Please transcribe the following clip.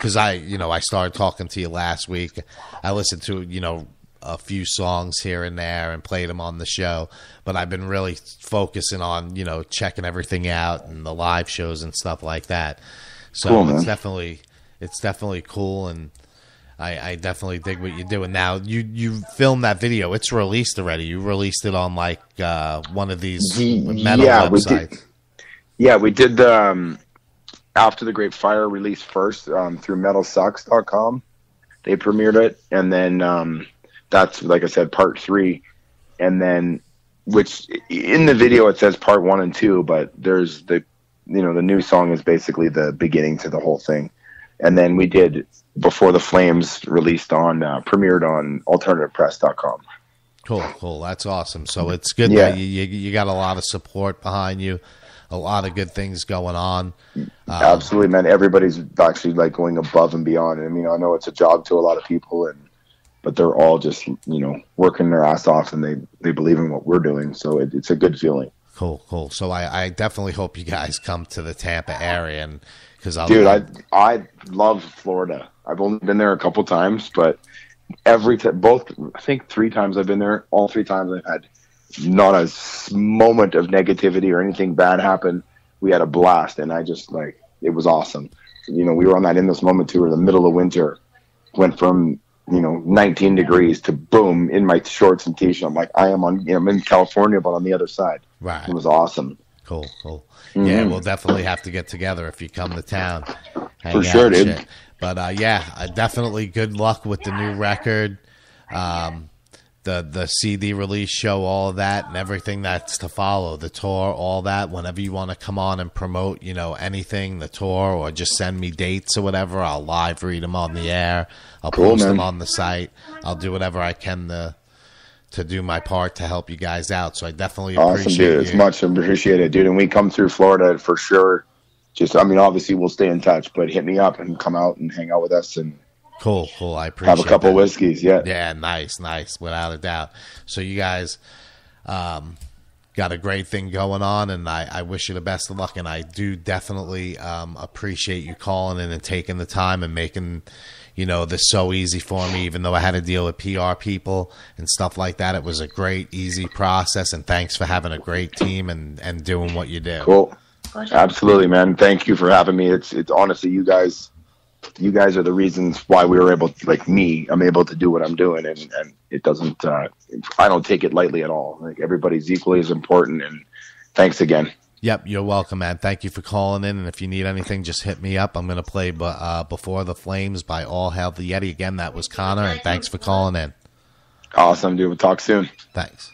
because I started talking to you last week. I listened to, a few songs here and there and played them on the show, but I've been really focusing on, checking everything out and the live shows and stuff like that. So cool, it's definitely cool. And I definitely dig what you're doing. Now you filmed that video. It's released already. You released it on like one of these metal websites. We did the After the Great Fire release first through metalsucks.com. They premiered it, and then that's, like I said, part 3. And then, which in the video it says part 1 and 2, but there's the new song is basically the beginning to the whole thing. And then we did Before the Flames premiered on alternativepress.com. Cool. That's awesome. So it's good that you got a lot of support behind you, a lot of good things going on. Absolutely, man. Everybody's actually like going above and beyond. I mean, I know it's a job to a lot of people, but they're all just, working their ass off, and they believe in what we're doing. So it's a good feeling. Cool. So I definitely hope you guys come to the Tampa area, and I love Florida. I've only been there a couple times, but I think 3 times I've been there. All 3 times I've had not a moment of negativity or anything bad happen. We had a blast, and I just it was awesome. We were on that In This Moment tour in the middle of winter, went from 19 degrees to boom in my shorts and t-shirt. I'm like, I'm in California, but on the other side. Right. It was awesome. Cool. Mm-hmm. Yeah, we'll definitely have to get together if you come to town. For sure, dude. Shit. But definitely good luck with the new record, the CD release show, all of that, and everything that's to follow, the tour, all that. Whenever you want to come on and promote, anything, the tour, or just send me dates or whatever, I'll live read them on the air. I'll post them on the site. I'll do whatever I can to do my part to help you guys out. So I definitely appreciate dude. It's much appreciated, dude. And we come through Florida for sure. Obviously we'll stay in touch, but hit me up and come out and hang out with us and cool. I appreciate have a couple whiskeys. Yeah, nice, without a doubt. So you guys got a great thing going on, and I wish you the best of luck. And I do definitely appreciate you calling in and taking the time and making this so easy for me, even though I had to deal with PR people and stuff like that. It was a great, easy process, and thanks for having a great team and doing what you do. Cool. Absolutely, man. Thank you for having me. It's honestly, you guys are the reasons why we were able to, I'm able to do what I'm doing, and it doesn't, I don't take it lightly at all. Everybody's equally as important, and thanks again. Yep, you're welcome, man. Thank you for calling in, and if you need anything, just hit me up. I'm going to play Before the Flames by All Hail the Yeti. Again, that was Connor, and thanks for calling in. Awesome, dude. We'll talk soon. Thanks.